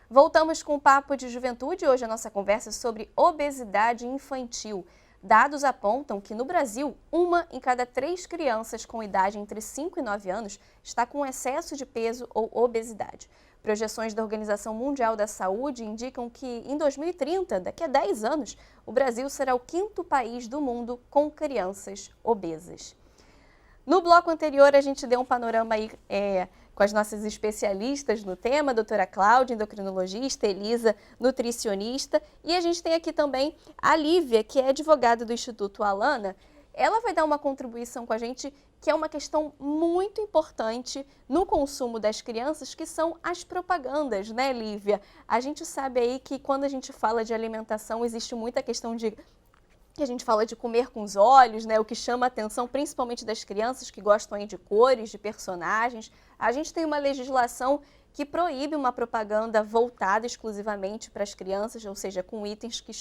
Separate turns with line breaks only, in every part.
Voltamos com o Papo de Juventude. Hoje a nossa conversa é sobre obesidade infantil. Dados apontam que no Brasil, 1 em cada 3 crianças com idade entre 5 e 9 anos está com excesso de peso ou obesidade. Projeções da Organização Mundial da Saúde indicam que em 2030, daqui a 10 anos, o Brasil será o 5º país do mundo com crianças obesas. No bloco anterior, a gente deu um panorama aí com as nossas especialistas no tema, a doutora Cláudia, endocrinologista, Elisa, nutricionista, e a gente tem aqui também a Lívia, que é advogada do Instituto Alana. Ela vai dar uma contribuição com a gente, que é uma questão muito importante no consumo das crianças, que são as propagandas, né, Lívia? A gente sabe aí que quando a gente fala de alimentação, existe muita questão que a gente fala de comer com os olhos, né? O que chama a atenção principalmente das crianças que gostam aí de cores, de personagens. A gente tem uma legislação que proíbe uma propaganda voltada exclusivamente para as crianças, ou seja, com itens que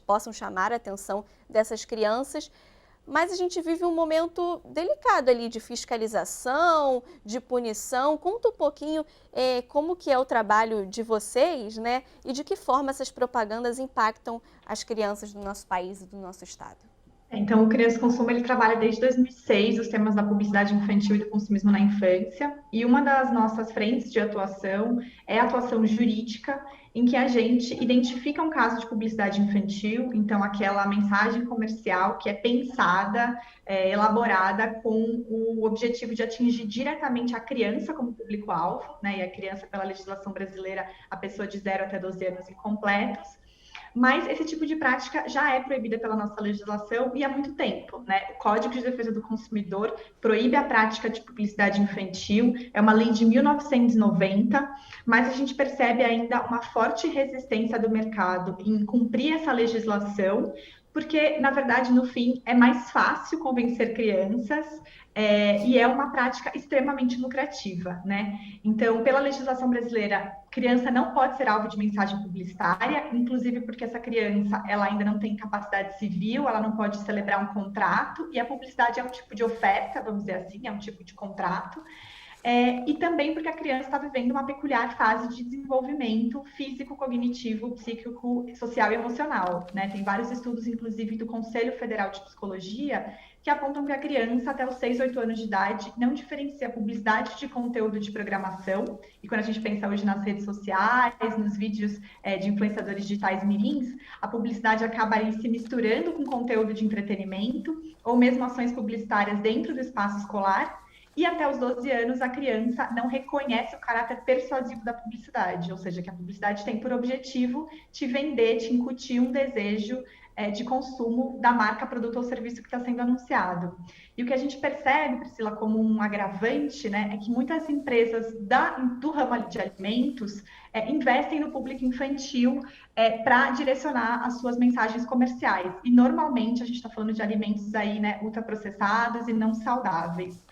possam chamar a atenção dessas crianças. Mas a gente vive um momento delicado ali de fiscalização, de punição. Conta um pouquinho como que é o trabalho de vocês, né? E de que forma essas propagandas impactam as crianças do nosso país e do nosso estado.
Então, o Criança Consumo ele trabalha desde 2006 os temas da publicidade infantil e do consumismo na infância, e uma das nossas frentes de atuação é a atuação jurídica, em que a gente identifica um caso de publicidade infantil, então aquela mensagem comercial que é pensada, elaborada com o objetivo de atingir diretamente a criança como público-alvo, né? E a criança, pela legislação brasileira, a pessoa de 0 até 12 anos incompletos. Mas esse tipo de prática já é proibida pela nossa legislação e há muito tempo, né? O Código de Defesa do Consumidor proíbe a prática de publicidade infantil, é uma lei de 1990, mas a gente percebe ainda uma forte resistência do mercado em cumprir essa legislação, porque, na verdade, no fim, é mais fácil convencer crianças e é uma prática extremamente lucrativa, né? Então, pela legislação brasileira, criança não pode ser alvo de mensagem publicitária, inclusive porque essa criança ela ainda não tem capacidade civil, ela não pode celebrar um contrato, e a publicidade é um tipo de oferta, vamos dizer assim, é um tipo de contrato. E também porque a criança está vivendo uma peculiar fase de desenvolvimento físico, cognitivo, psíquico, social e emocional, né? Tem vários estudos, inclusive, do Conselho Federal de Psicologia, que apontam que a criança, até os 6, 8 anos de idade, não diferencia publicidade de conteúdo de programação. E quando a gente pensa hoje nas redes sociais, nos vídeos de influenciadores digitais mirins, a publicidade acaba aí se misturando com conteúdo de entretenimento, ou mesmo ações publicitárias dentro do espaço escolar. E até os 12 anos, a criança não reconhece o caráter persuasivo da publicidade, ou seja, que a publicidade tem por objetivo te vender, te incutir um desejo de consumo da marca, produto ou serviço que está sendo anunciado. E o que a gente percebe, Priscila, como um agravante, né, é que muitas empresas do ramo de alimentos investem no público infantil para direcionar as suas mensagens comerciais. E normalmente a gente está falando de alimentos aí, né, ultraprocessados e não saudáveis.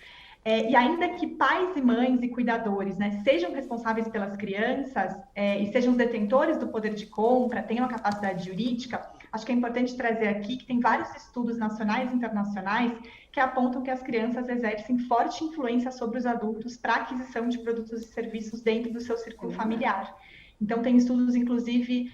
E ainda que pais e mães e cuidadores, né, sejam responsáveis pelas crianças e sejam os detentores do poder de compra, tenham a capacidade jurídica, acho que é importante trazer aqui que tem vários estudos nacionais e internacionais que apontam que as crianças exercem forte influência sobre os adultos para a aquisição de produtos e serviços dentro do seu círculo familiar. Então, tem estudos, inclusive,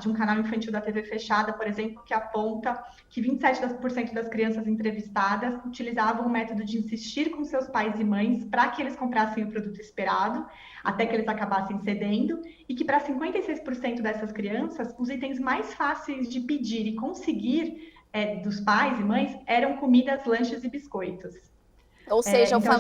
de um canal infantil da TV fechada, por exemplo, que aponta que 27% das crianças entrevistadas utilizavam o método de insistir com seus pais e mães para que eles comprassem o produto esperado, até que eles acabassem cedendo, e que para 56% dessas crianças, os itens mais fáceis de pedir e conseguir dos pais e mães eram comidas, lanches e biscoitos.
Ou seja,
então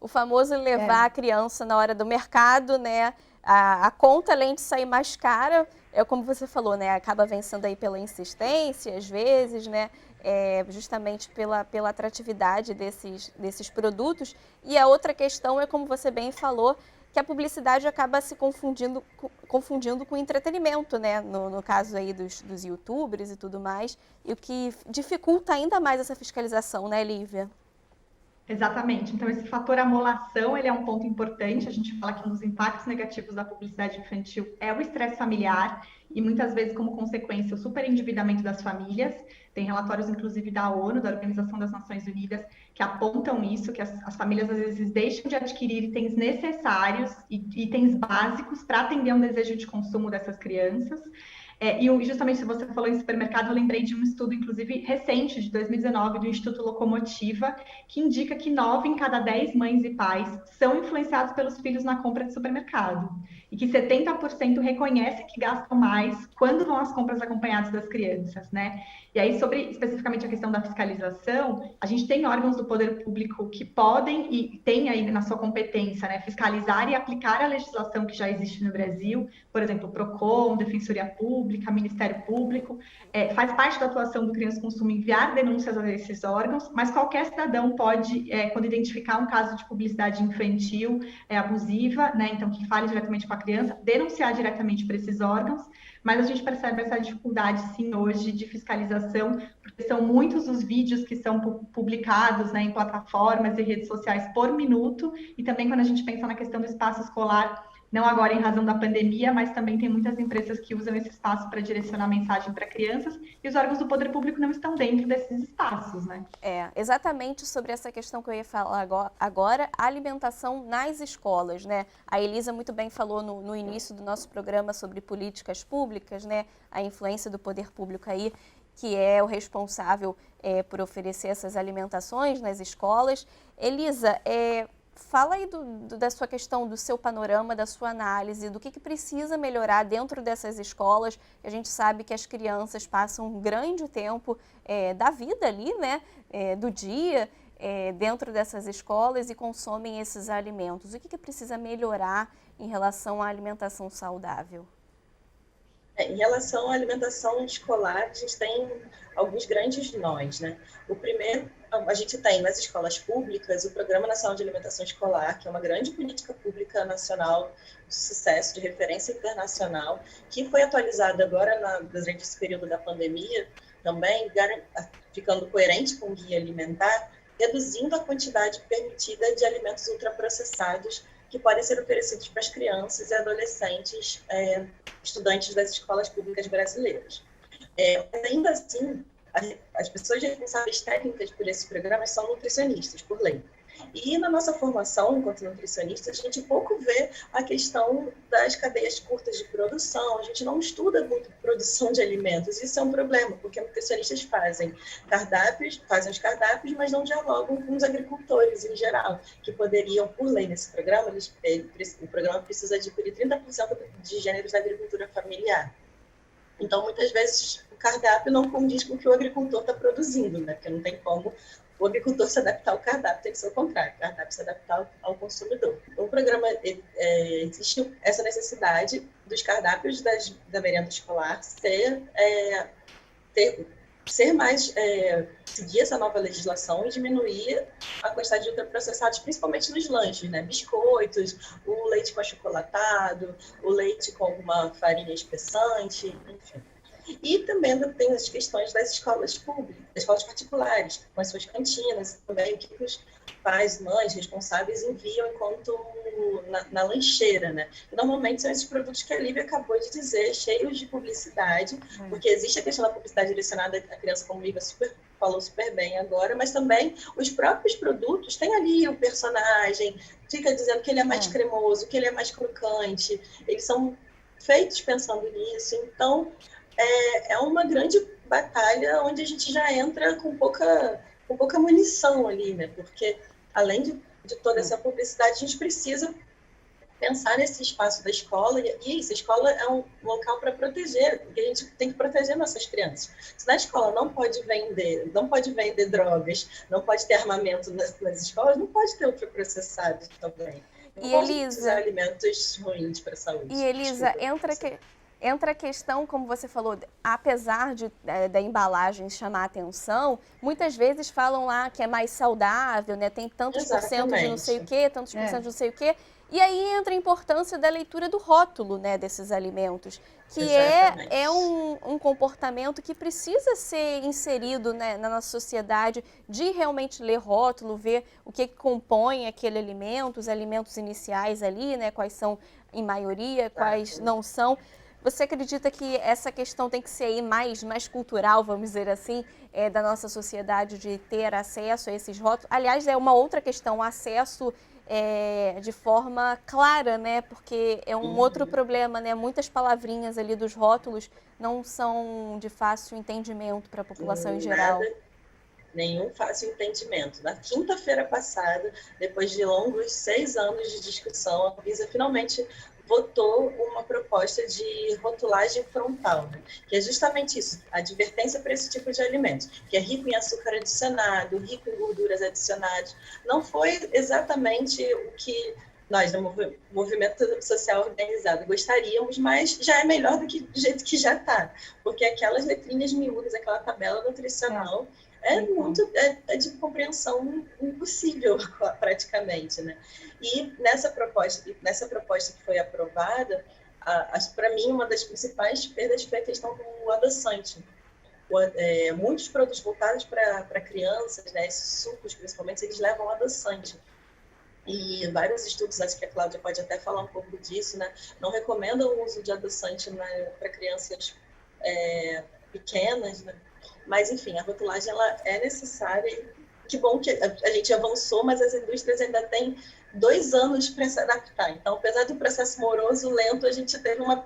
o famoso levar a criança na hora do mercado, né? A conta, além de sair mais cara, como você falou, né? Acaba vencendo aí pela insistência, às vezes, né? Justamente pela atratividade desses produtos. E a outra questão é, como você bem falou, que a publicidade acaba se confundindo com entretenimento, né? No caso aí dos youtubers e tudo mais, e o que dificulta ainda mais essa fiscalização, né, Lívia?
Exatamente. Então, esse fator amolação, ele é um ponto importante. A gente fala que um dos impactos negativos da publicidade infantil é o estresse familiar e muitas vezes, como consequência, o superendividamento das famílias. Tem relatórios, inclusive, da ONU, da Organização das Nações Unidas, que apontam isso, que as famílias, às vezes, deixam de adquirir itens necessários e itens básicos para atender um desejo de consumo dessas crianças. E justamente se você falou em supermercado, eu lembrei de um estudo, inclusive, recente, de 2019, do Instituto Locomotiva, que indica que 9 em cada 10 mães e pais são influenciados pelos filhos na compra de supermercado. E que 70% reconhecem que gastam mais quando vão às compras acompanhados das crianças, né? E aí, sobre especificamente a questão da fiscalização, a gente tem órgãos do poder público que podem e têm aí na sua competência, né, fiscalizar e aplicar a legislação que já existe no Brasil, por exemplo, o PROCON, Defensoria Pública, Ministério Público, faz parte da atuação do Criança Consumo enviar denúncias a esses órgãos, mas qualquer cidadão pode, quando identificar um caso de publicidade infantil abusiva, né, então que fale diretamente com a criança, denunciar diretamente para esses órgãos, mas a gente percebe essa dificuldade, sim, hoje de fiscalização, porque são muitos os vídeos que são publicados, né, em plataformas e redes sociais por minuto, e também quando a gente pensa na questão do espaço escolar, não agora em razão da pandemia, mas também tem muitas empresas que usam esse espaço para direcionar mensagem para crianças, e os órgãos do poder público não estão dentro desses espaços, né?
Exatamente sobre essa questão que eu ia falar agora, a alimentação nas escolas, né? A Elisa muito bem falou no início do nosso programa sobre políticas públicas, né? A influência do poder público aí, que é o responsável por oferecer essas alimentações nas escolas. Elisa, fala aí da sua questão, do seu panorama, da sua análise, do que precisa melhorar dentro dessas escolas. A gente sabe que as crianças passam um grande tempo da vida ali, né, do dia, dentro dessas escolas e consomem esses alimentos. O que precisa melhorar em relação à alimentação saudável?
Em relação à alimentação escolar, a gente tem alguns grandes nós, né? O primeiro, a gente tem nas escolas públicas o Programa Nacional de Alimentação Escolar, que é uma grande política pública nacional de sucesso, de referência internacional, que foi atualizada agora durante esse período da pandemia, também ficando coerente com o Guia Alimentar, reduzindo a quantidade permitida de alimentos ultraprocessados que podem ser oferecidos para as crianças e adolescentes estudantes das escolas públicas brasileiras. Mas ainda assim, as pessoas responsáveis técnicas por esse programa são nutricionistas, por lei. E na nossa formação, enquanto nutricionistas, a gente pouco vê a questão das cadeias curtas de produção, a gente não estuda muito produção de alimentos, isso é um problema, porque nutricionistas fazem os cardápios, mas não dialogam com os agricultores em geral, que poderiam, por lei nesse programa, o programa precisa adquirir 30% de gêneros da agricultura familiar. Então, muitas vezes, o cardápio não condiz com o que o agricultor está produzindo, né? Porque não tem como o agricultor se adaptar ao cardápio, tem que ser o contrário, o cardápio se adaptar ao consumidor. Então, o programa, existe essa necessidade dos cardápios da merenda escolar seguir essa nova legislação e diminuir a quantidade de ultraprocessados, principalmente nos lanches, né? Biscoitos, o leite com achocolatado, o leite com alguma farinha espessante, enfim. E também tem as questões das escolas públicas, das escolas particulares, com as suas cantinas, também que os pais, mães responsáveis enviam enquanto na lancheira, né? E normalmente são esses produtos que a Lívia acabou de dizer, cheios de publicidade, porque existe a questão da publicidade direcionada à criança, como a Lívia falou super bem agora, mas também os próprios produtos têm ali o personagem, fica dizendo que ele é mais cremoso, que ele é mais crocante, eles são feitos pensando nisso, então é uma grande batalha onde a gente já entra com pouca munição ali, né? Porque além de toda essa publicidade, a gente precisa pensar nesse espaço da escola, e isso, a escola é um local para proteger, porque a gente tem que proteger nossas crianças. Se na escola não pode vender drogas, não pode ter armamento nas escolas, não pode ter ultraprocessados também. Não
E
pode
Elisa,
usar alimentos ruins para a saúde.
E Elisa, entra a questão, como você falou, apesar da embalagem chamar a atenção, muitas vezes falam lá que é mais saudável, né? Tem tantos por cento de não sei o quê, tantos por cento de não sei o quê. E aí entra a importância da leitura do rótulo, né, desses alimentos, que é um comportamento que precisa ser inserido, né, na nossa sociedade, de realmente ler rótulo, ver o que compõe aquele alimento, os alimentos iniciais ali, né, quais são em maioria, quais não são. Você acredita que essa questão tem que ser aí mais cultural, vamos dizer assim, da nossa sociedade, de ter acesso a esses rótulos? Aliás, é uma outra questão, o acesso de forma clara, né? Porque é um outro problema, né? Muitas palavrinhas ali dos rótulos não são de fácil entendimento para a população em geral.
Nenhum fácil entendimento. Na quinta-feira passada, depois de longos 6 anos de discussão, a Anvisa finalmente votou uma proposta de rotulagem frontal, né? Que é justamente isso, a advertência para esse tipo de alimentos, que é rico em açúcar adicionado, rico em gorduras adicionadas. Não foi exatamente o que nós, no movimento social organizado, gostaríamos, mas já é melhor do jeito que já está, porque aquelas letrinhas miúdas, aquela tabela nutricional, é de compreensão impossível, praticamente, né? E nessa proposta que foi aprovada, para mim, uma das principais perdas foi a questão do adoçante. Muitos produtos voltados para crianças, né, esses sucos, principalmente, eles levam adoçante. E vários estudos, acho que a Cláudia pode até falar um pouco disso, né, não recomendam o uso de adoçante para crianças pequenas, né? Mas, enfim, a rotulagem ela é necessária e que bom que a gente avançou, mas as indústrias ainda têm 2 anos para se adaptar. Então, apesar do processo moroso, lento, a gente teve uma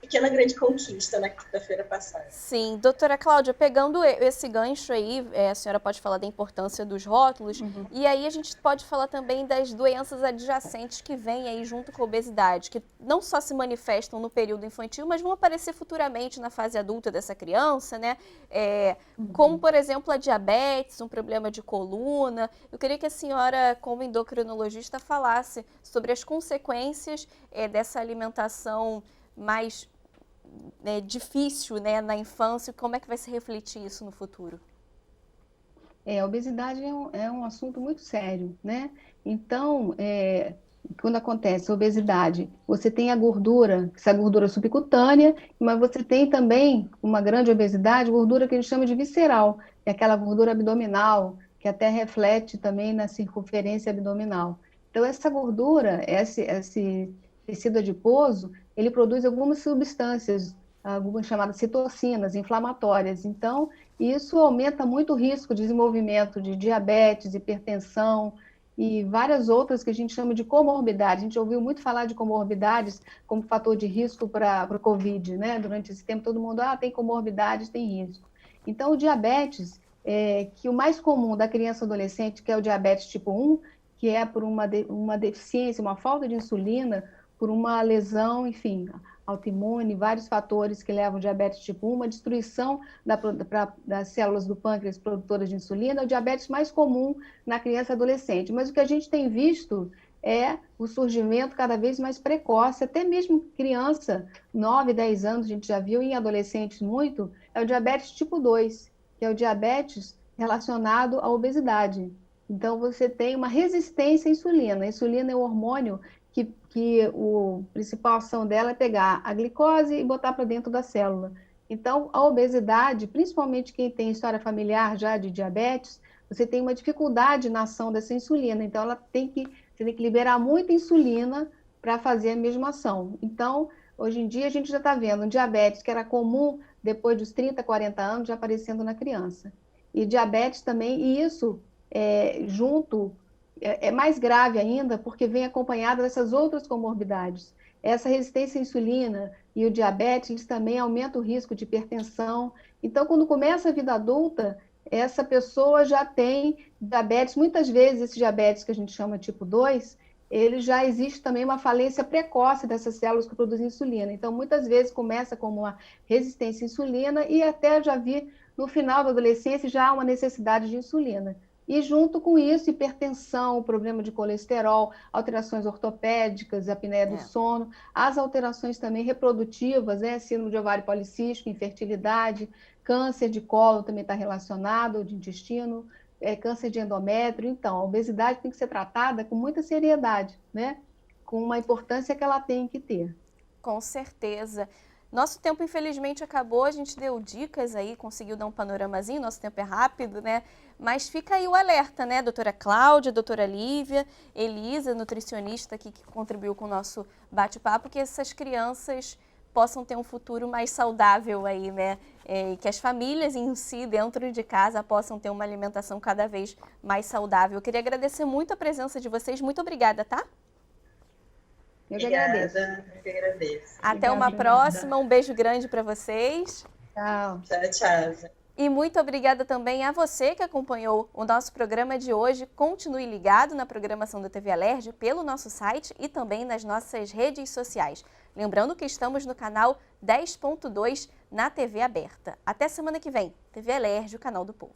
pequena grande conquista na quinta-feira passada.
Sim, doutora Cláudia, pegando esse gancho aí, a senhora pode falar da importância dos rótulos, e aí a gente pode falar também das doenças adjacentes que vêm aí junto com a obesidade, que não só se manifestam no período infantil, mas vão aparecer futuramente na fase adulta dessa criança, né? Como, por exemplo, a diabetes, um problema de coluna. Eu queria que a senhora, como endocrinologista, falasse sobre as consequências dessa alimentação mais difícil, né, na infância, como é que vai se refletir isso no futuro?
A obesidade é um assunto muito sério, né? Então, quando acontece a obesidade, você tem a gordura, essa gordura subcutânea, mas você tem também uma grande obesidade, gordura que a gente chama de visceral, que é aquela gordura abdominal, que até reflete também na circunferência abdominal. Então, essa gordura, esse tecido adiposo, ele produz algumas substâncias, algumas chamadas citocinas inflamatórias. Então, isso aumenta muito o risco de desenvolvimento de diabetes, hipertensão e várias outras que a gente chama de comorbidades. A gente ouviu muito falar de comorbidades como fator de risco para o Covid, né? Durante esse tempo, todo mundo, tem comorbidades, tem risco. Então, o diabetes, que o mais comum da criança e adolescente, que é o diabetes tipo 1, que é por uma deficiência, uma falta de insulina, por uma lesão, enfim, autoimune, vários fatores que levam ao diabetes tipo 1, uma destruição das células do pâncreas produtoras de insulina, é o diabetes mais comum na criança e adolescente. Mas o que a gente tem visto é o surgimento cada vez mais precoce, até mesmo criança, 9, 10 anos, a gente já viu, em adolescentes muito, é o diabetes tipo 2, que é o diabetes relacionado à obesidade. Então, você tem uma resistência à insulina. A insulina é o hormônio que a principal ação dela é pegar a glicose e botar para dentro da célula. Então, a obesidade, principalmente quem tem história familiar já de diabetes, você tem uma dificuldade na ação dessa insulina. Então, você tem que liberar muita insulina para fazer a mesma ação. Então, hoje em dia, a gente já está vendo um diabetes que era comum depois dos 30, 40 anos, já aparecendo na criança. E diabetes também, e isso junto é mais grave ainda, porque vem acompanhada dessas outras comorbidades. Essa resistência à insulina e o diabetes, eles também aumentam o risco de hipertensão. Então, quando começa a vida adulta, essa pessoa já tem diabetes. Muitas vezes, esse diabetes que a gente chama tipo 2, ele já existe também uma falência precoce dessas células que produzem insulina. Então, muitas vezes começa como uma resistência à insulina e até já vi no final da adolescência já há uma necessidade de insulina. E junto com isso, hipertensão, problema de colesterol, alterações ortopédicas, apneia do sono, as alterações também reprodutivas, síndrome de ovário policístico, infertilidade, câncer de colo também está relacionado, de intestino, câncer de endométrio. Então, a obesidade tem que ser tratada com muita seriedade, né? Com uma importância que ela tem que ter.
Com certeza. Nosso tempo, infelizmente, acabou, a gente deu dicas aí, conseguiu dar um panoramazinho, nosso tempo é rápido, né? Mas fica aí o alerta, né? Doutora Cláudia, doutora Lívia, Elisa, nutricionista aqui que contribuiu com o nosso bate-papo, que essas crianças possam ter um futuro mais saudável aí, né? E que as famílias em si, dentro de casa, possam ter uma alimentação cada vez mais saudável. Eu queria agradecer muito a presença de vocês, muito obrigada, tá?
Eu que agradeço.
Eu que agradeço.
Até uma próxima, um beijo grande para vocês.
Tchau.
Tchau, tchau.
E muito obrigada também a você que acompanhou o nosso programa de hoje. Continue ligado na programação da TV Alerj pelo nosso site e também nas nossas redes sociais. Lembrando que estamos no canal 10.2 na TV aberta. Até semana que vem. TV Alerj, o canal do povo.